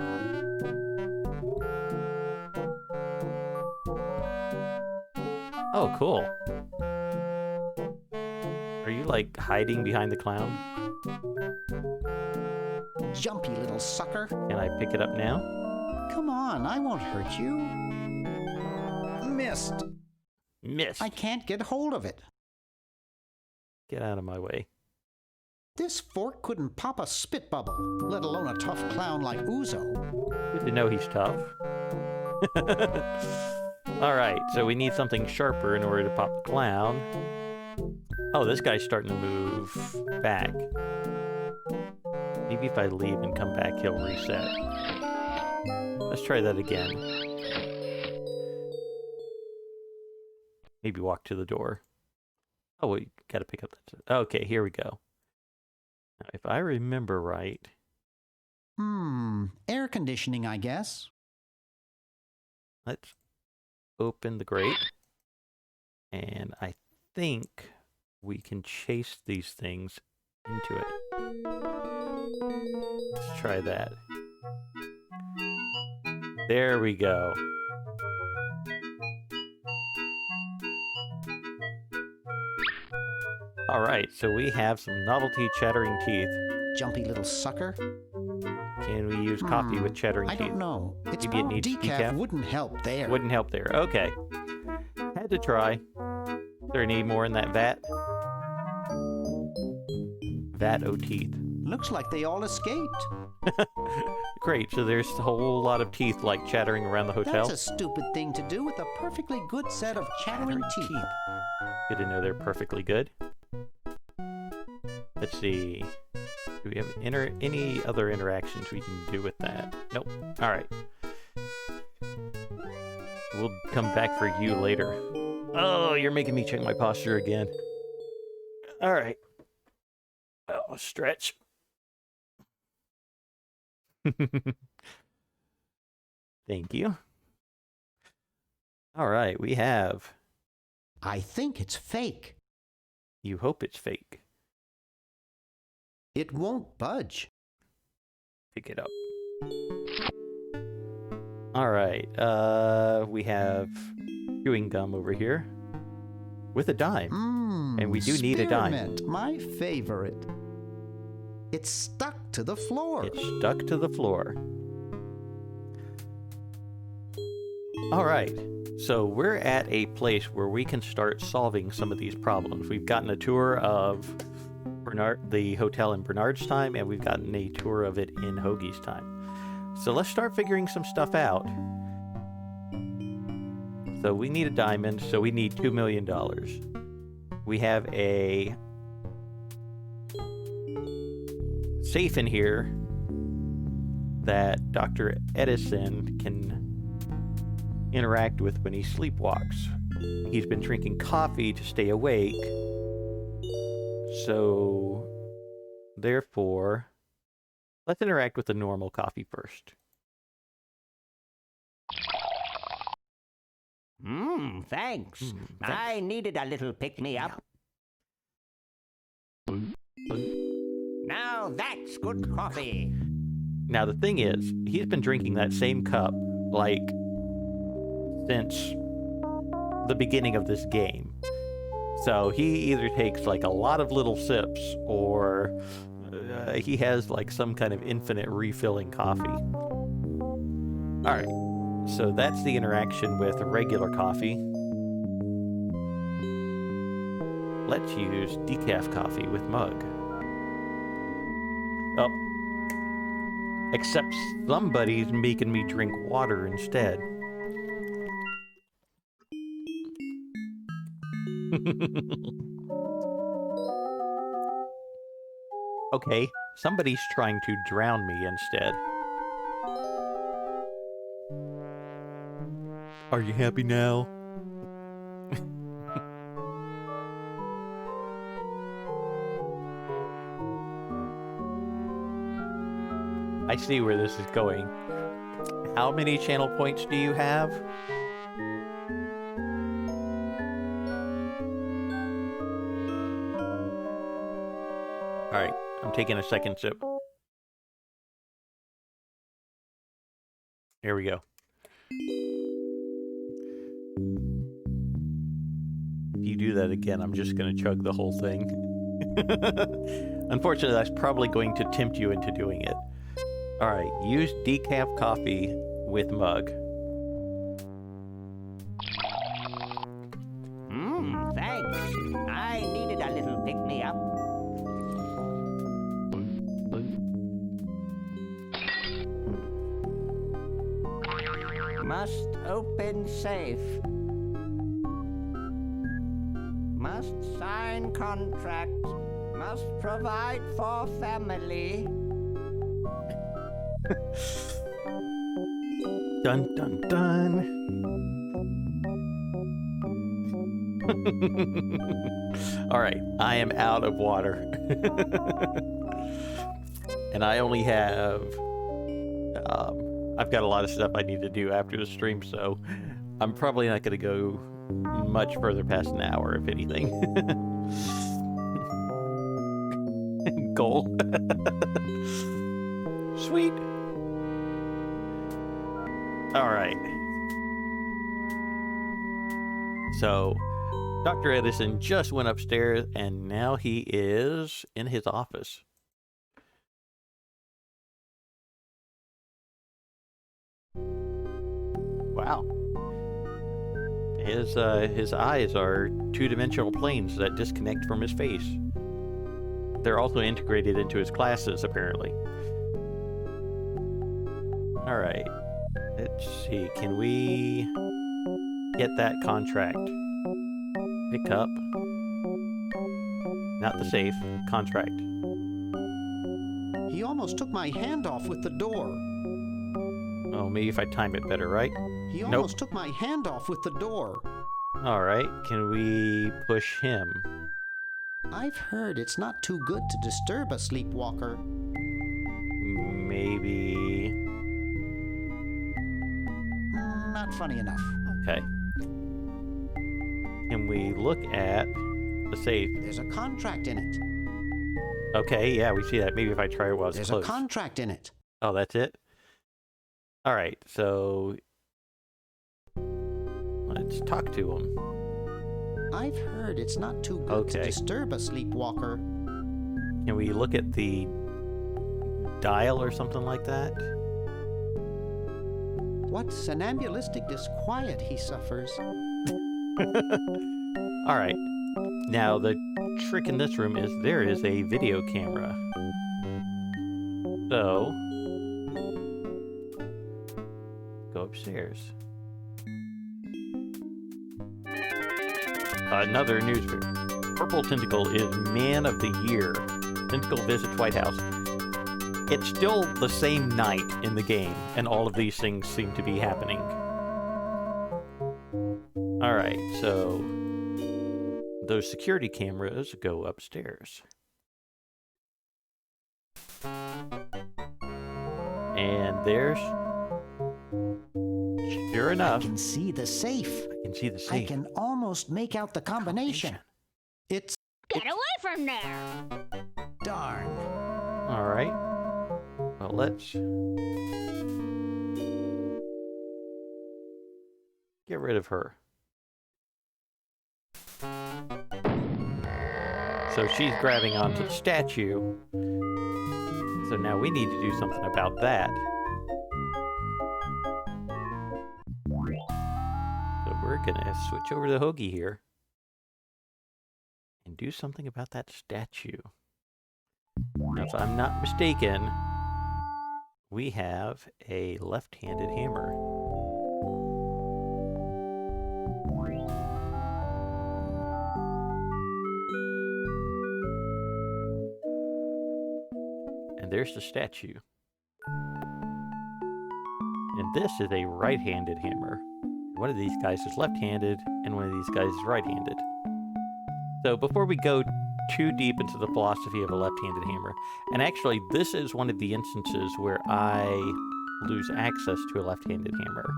Oh, cool. Are you like hiding behind the clown? Jumpy little sucker. Can I pick it up now? Come on, I won't hurt you. Missed. Missed. I can't get hold of it. Get out of my way. This fork couldn't pop a spit bubble, let alone a tough clown like Uzo. Good to know he's tough. All right, so we need something sharper in order to pop the clown. Oh, this guy's starting to move back. Maybe if I leave and come back, he'll reset. Let's try that again. Maybe walk to the door. Oh, we gotta pick up that. Okay, here we go. Now, if I remember right... Air conditioning, I guess. Let's open the grate. And I think we can chase these things into it. Let's try that. There we go. All right, so we have some novelty chattering teeth. Jumpy little sucker. Can we use coffee with chattering I teeth? don't know. It's Maybe it needs decaf? wouldn't help there. Wouldn't help there. Okay. Had to try. Is there any more in that vat? vat o' teeth. Looks like they all escaped. Great, so there's a whole lot of teeth like chattering around the hotel. That's a stupid thing to do with a perfectly good set of chattering teeth. Good to know they're perfectly good. Let's see. Do we have any other interactions we can do with that? Nope. Alright. We'll come back for you later. Oh, you're making me check my posture again. Alright. Oh, stretch. Thank you. Alright, we have... I think it's fake. You hope it's fake. It won't budge. Pick it up. Alright, we have chewing gum over here with a dime. And we do need a dime. Spearmint, my favorite. It's stuck to the floor. It's stuck to the floor. Alright, so we're at a place where we can start solving some of these problems. We've gotten a tour of the hotel in Bernard's time, and we've gotten a tour of it in Hoagie's time. So let's start figuring some stuff out. So we need a diamond, so we need $2 million. We have a safe in here that Dr. Edison can interact with when he sleepwalks. He's been drinking coffee to stay awake. So, therefore, let's interact with the normal coffee first. Thanks. I needed a little pick-me-up. Now that's good coffee. Now the thing is, he's been drinking that same cup, like, since the beginning of this game. So he either takes like a lot of little sips, or he has like some kind of infinite refilling coffee. Alright, so that's the interaction with regular coffee. Let's use decaf coffee with mug. Oh. Except somebody's making me drink water instead. Okay, somebody's trying to drown me instead. Are you happy now? I see where this is going. How many channel points do you have? Alright, I'm taking a second sip. Here we go. If you do that again, I'm just gonna chug the whole thing. Unfortunately, that's probably going to tempt you into doing it. Alright, use decaf coffee with mug. Thanks. I needed a little pick-me-up. Must open safe. Must sign contract. Must provide for family. Dun dun dun. Alright, I am out of water. And I only have... I've got a lot of stuff I need to do after the stream, so I'm probably not going to go much further past an hour, if anything. Goal. Sweet. Alright. So, Dr. Edison just went upstairs, and now he is in his office. Wow. His eyes are two-dimensional planes that disconnect from his face. they're also integrated into his classes, apparently. Alright. Let's see. Can we get that contract? Pick up. Not the safe. Contract. He almost took my hand off with the door. Oh, maybe if I time it better, right? He Nope. almost took my hand off with the door. Alright. Can we push him? I've heard it's not too good to disturb a sleepwalker. Maybe... Not funny enough. Okay. Can we look at the safe? There's a contract in it. Okay, yeah, we see that. Maybe if I try it while it's There's closed. a contract in it. Oh, that's it? Alright, so... let's talk to him. I've heard it's not too good to Okay. disturb a sleepwalker. Can we look at the dial or something like that? What somnambulistic disquiet he suffers. Alright. Now, the trick in this room is there is a video camera. So... go upstairs. Another news. Purple Tentacle is Man of the Year. Tentacle visits White House. It's still the same night in the game, and all of these things seem to be happening. Alright, so... those security cameras go upstairs. And there's... sure I enough... can see the safe. I can see the I safe. can almost make out the combination. It's Get away from there! darn. Alright. Well, let's... get rid of her. So she's grabbing onto the statue. So now we need to do something about that. So we're gonna switch over to Hoagie here. And do something about that statue. Now, if I'm not mistaken, we have a left-handed hammer. And there's the statue. And this is a right-handed hammer. One of these guys is left-handed, and one of these guys is right-handed. So before we go too deep into the philosophy of a left-handed hammer, and actually this is one of the instances where I lose access to a left-handed hammer.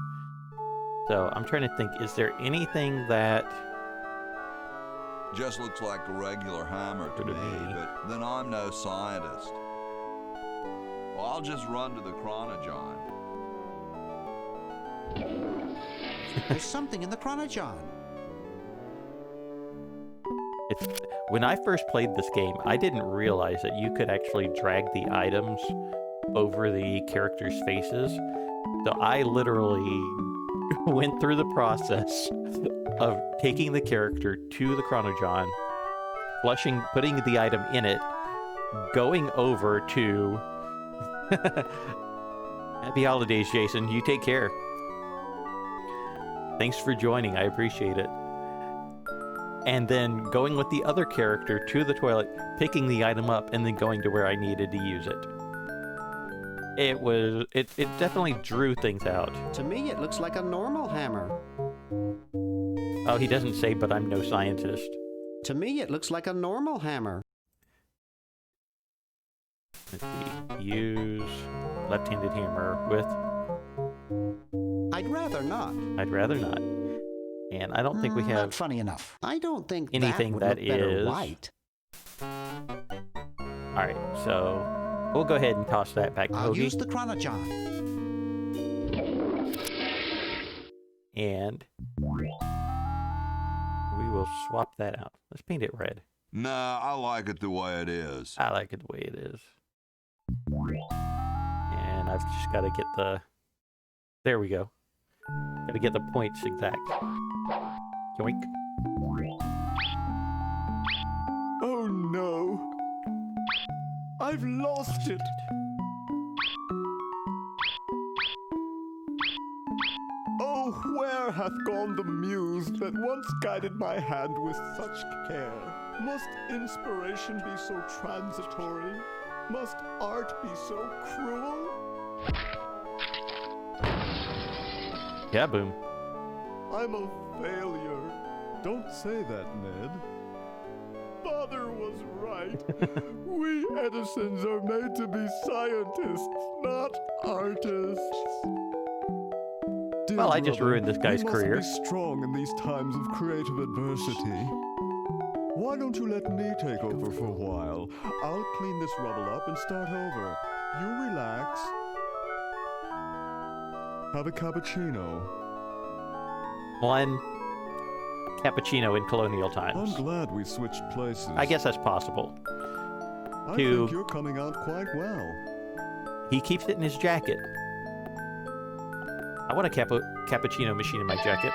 So I'm trying to think, is there anything that... Just looks like a regular hammer to To me, me. but then I'm no scientist. Well, I'll just run to the chronogon. There's something in the chronogon. When I first played this game, I didn't realize that you could actually drag the items over the characters' faces. So I literally went through the process of taking the character to the chronogon, flushing, putting the item in it, going over to... Happy holidays, Jason. You take care. Thanks for joining. I appreciate it. And then going with the other character to the toilet, picking the item up, and then going to where I needed to use it. It definitely drew things out. To me, it looks like a normal hammer. Oh, he doesn't say, but I'm no scientist. To me, it looks like a normal hammer. Let's see. Use left-handed hammer with... I'd rather not. I'd rather not. And I don't think we Not have... funny enough. I don't think anything that would that look better is- white. Alright, so we'll go ahead and toss that back to I'll Hoagie. use the chronogon. And we will swap that out. Let's paint it red. Nah, I like it the way it is. I like it the way it is. And I've just got to get the... There we go. Got to get the points exact. Yoink. Oh no. I've lost it. Oh, where hath gone the muse that once guided my hand with such care? Must inspiration be so transitory? Must art be so cruel? Yeah, boom. I'm a failure. Don't say that, Ned. Father was right. We Edisons are made to be scientists, not artists. Dear Well, I just brother, ruined this guy's we career. must be strong in these times of creative adversity. Why don't you let me take over for a while? I'll clean this rubble up and start over. You relax. Have a cappuccino. One cappuccino in colonial I'm times. glad we switched places. I guess that's possible. I Two. think you're coming out quite well. He keeps it in his jacket. I want a cappuccino machine in my jacket.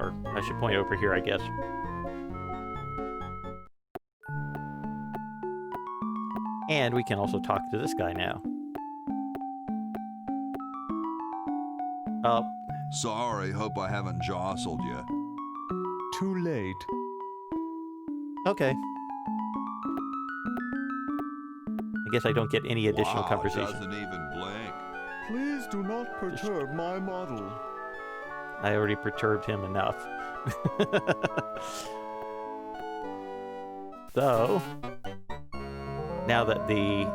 Or I should point over here, I guess. And we can also talk to this guy now. Sorry, hope I haven't jostled you. Too late. Okay. I guess I don't get any additional Wow, conversation. doesn't even blink. Please do not perturb my model. I already perturbed him enough. So, now that the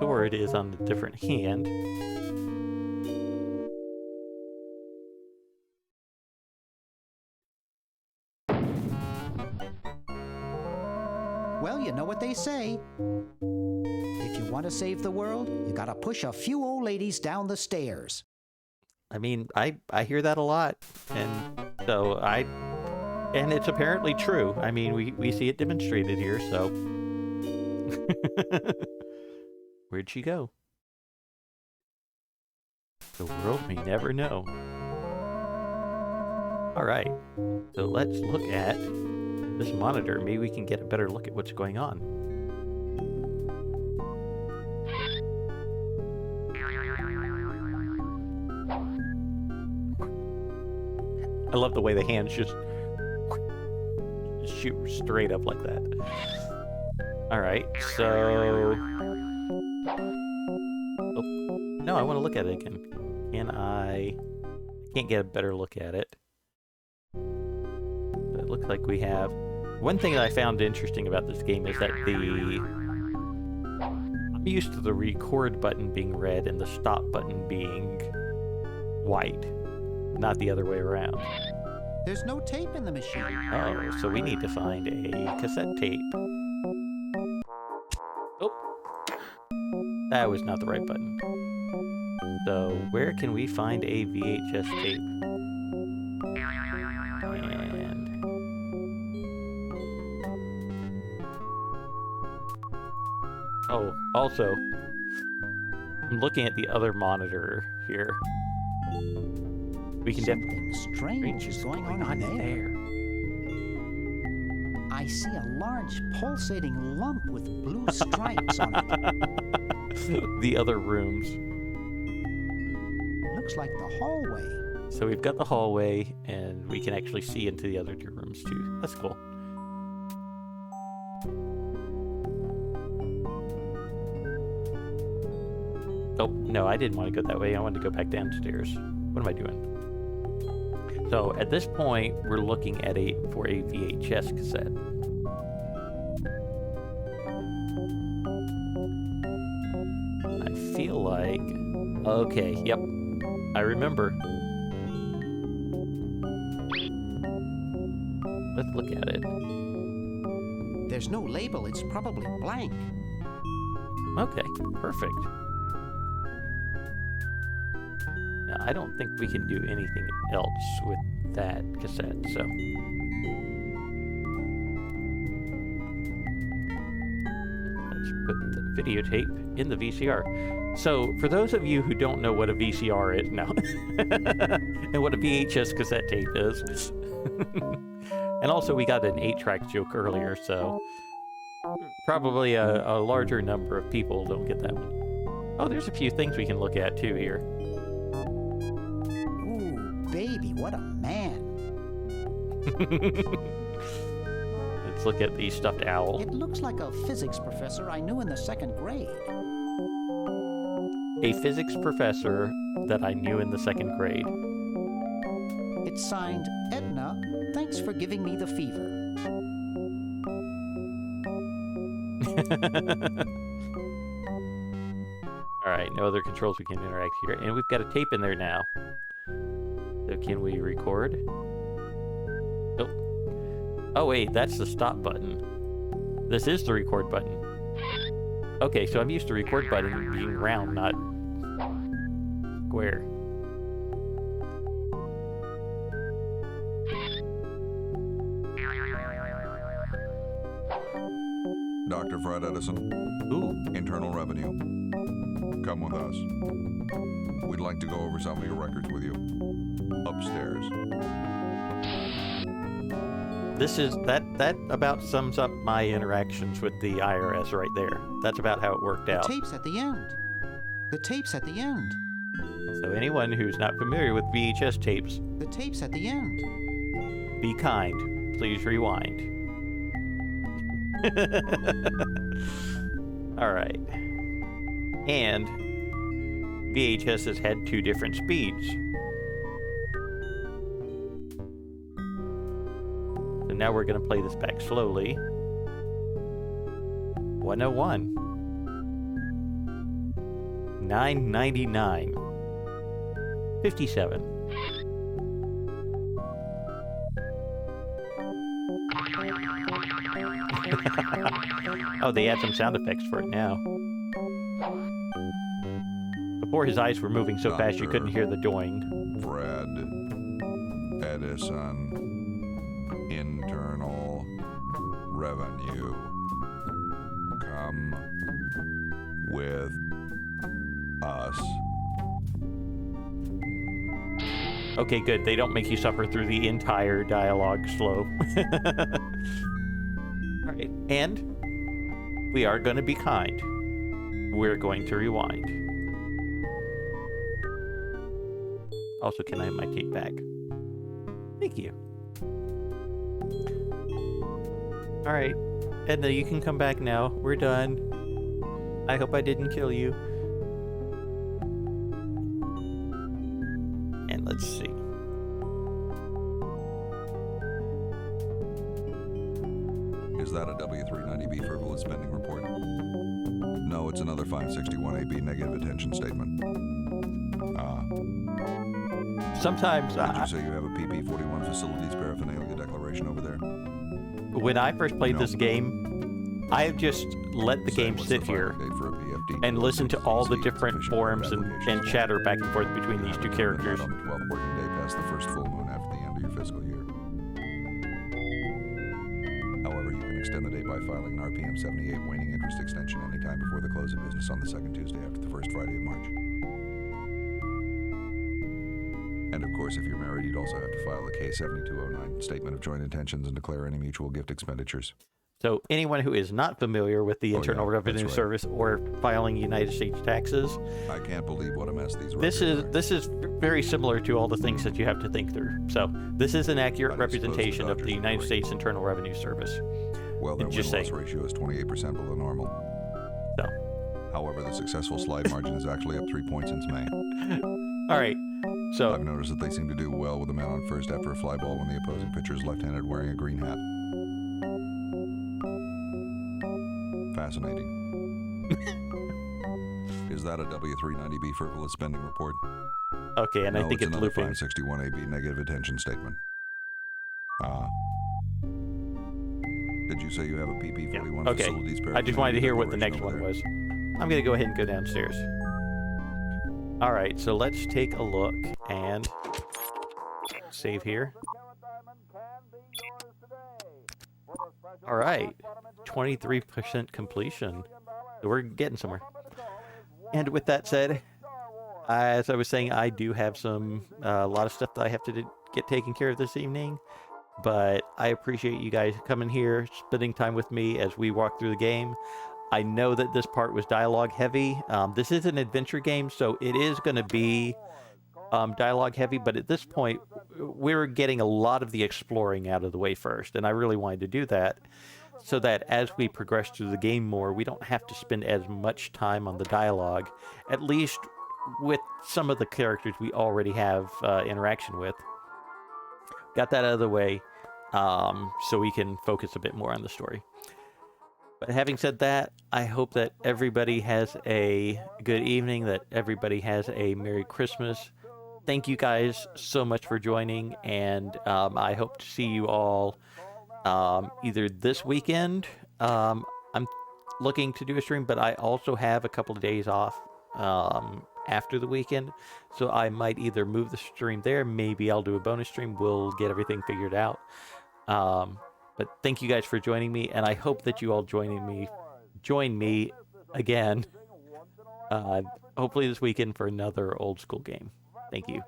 sword is on a different hand, Well, you know what they say. If you want to save the world, you gotta push a few old ladies down the stairs. I mean, I hear that a lot, and so and it's apparently true. I mean, we see it demonstrated here, so. Where'd she go? The world may never know. Alright, so let's look at this monitor. Maybe we can get a better look at what's going on. I love the way the hands just shoot straight up like that. Alright, so... Oh, no, I want to look at it again. I can't get a better look at it. So it looks like we have... One thing that I found interesting about this game is that I'm used to the record button being red and the stop button being white, not the other way around. There's no tape in the machine. Oh, so we need to find a cassette tape. Oh, that was not the right button. So where can we find a VHS tape? And... Oh, also, I'm looking at the other monitor here. We can Something strange is going on there. I see a large pulsating lump with blue stripes on it. The other rooms. Looks like the hallway. So we've got the hallway, and we can actually see into the other two rooms too. That's cool. Oh, no, I didn't want to go that way. I wanted to go back downstairs. What am I doing? So at this point, we're looking at for a VHS cassette. I feel like... Okay, yep. I remember. Let's look at it. There's no label. It's probably blank. Okay, perfect. Now, I don't think we can do anything else with that cassette, so... Let's put the videotape in the VCR. So, for those of you who don't know what a VCR is now, and what a VHS cassette tape is, and also we got an 8-track joke earlier, so probably a larger number of people don't get that one. Oh, there's a few things we can look at too here. Ooh, baby, what a man. Let's look at the stuffed owl. It looks like a physics professor I knew in the 2nd grade. A physics professor that I knew in the 2nd grade. It's signed Edna. Thanks for giving me the fever. Alright, no other controls we can interact here. And we've got a tape in there now. So can we record? Oh. Oh wait, that's the stop button. This is the record button. Okay, so I'm used to record button being round, not square. Dr. Fred Edison. Ooh. Internal Revenue. Come with us. We'd like to go over some of your records with you. Upstairs. This is that about sums up my interactions with the IRS right there. That's about how it worked out. The tape's at the end. The tape's at the end. So anyone who's not familiar with VHS tapes, The tape's at the end. be kind. Please rewind. Alright. And VHSs had 2 different speeds. So now we're going to play this back slowly. 101. 999. 57. Oh, they add some sound effects for it now. Before his eyes were moving so fast you couldn't hear the doing. Fred Edison. Internal Revenue. Come with us. Okay, good. They don't make you suffer through the entire dialogue slow. Alright, and we are going to be kind. We're going to rewind. Also, can I have my tape back? Thank you. Alright, Edna, you can come back now. We're done. I hope I didn't kill you. And let's see. Is that a W390B frivolous spending report? No, it's another 561AB negative attention statement. Sometimes, Did you say you have a PP41 facilities paraphernalia declaration over there? when I first played this game, I just let the game sit here and listen to all the different forums and chatter back and forth between these two characters. On the 12th working day past the first full moon after the end of your fiscal year. However, you can extend the date by filing an RPM 78 waning interest extension anytime before the close of business on the second Tuesday after the first Friday of March. And of course, if you're married, you'd also have to file a K7209 statement of joint intentions and declare any mutual gift expenditures. So anyone who is not familiar with the Internal yeah, Revenue that's right. Service or filing United States taxes, I can't believe what a mess these this records is very similar to all the things that you have to think through. So this is an accurate But I suppose the representation of Dodgers the are United great. States Internal Revenue Service. Well, their Just win-loss saying. ratio is 28% below normal. So, However, the successful slide margin is actually up 3 points since May. all right. So I've noticed that they seem to do well with the man on first after a fly ball when the opposing pitcher is left-handed wearing a green hat. Fascinating. Is that a W390B frivolous spending report? okay, and No, I think it's another looping. 561AB negative attention statement. Did you say you have a PP41 Okay. facilities I just wanted to hear what the next declaration one over there? was. I'm going to go ahead and go downstairs. All right, so let's take a look and save here. All right, 23% completion. So we're getting somewhere. And with that said, as I was saying, I do have a lot of stuff that I have to get taken care of this evening, but I appreciate you guys coming here, spending time with me as we walk through the game. I know that this part was dialogue heavy. This is an adventure game, so it is going to be dialogue heavy, but at this point, we're getting a lot of the exploring out of the way first, and I really wanted to do that so that as we progress through the game more, we don't have to spend as much time on the dialogue, at least with some of the characters we already have interaction with. Got that out of the way, so we can focus a bit more on the story. But having said that, I hope that everybody has a good evening, that everybody has a Merry Christmas. Thank you guys so much for joining, and I hope to see you all either this weekend. I'm looking to do a stream, but I also have a couple of days off after the weekend, so I might either move the stream there, maybe I'll do a bonus stream. We'll get everything figured out. But thank you guys for joining me, and I hope that you all join me again, hopefully this weekend for another old school game. Thank you.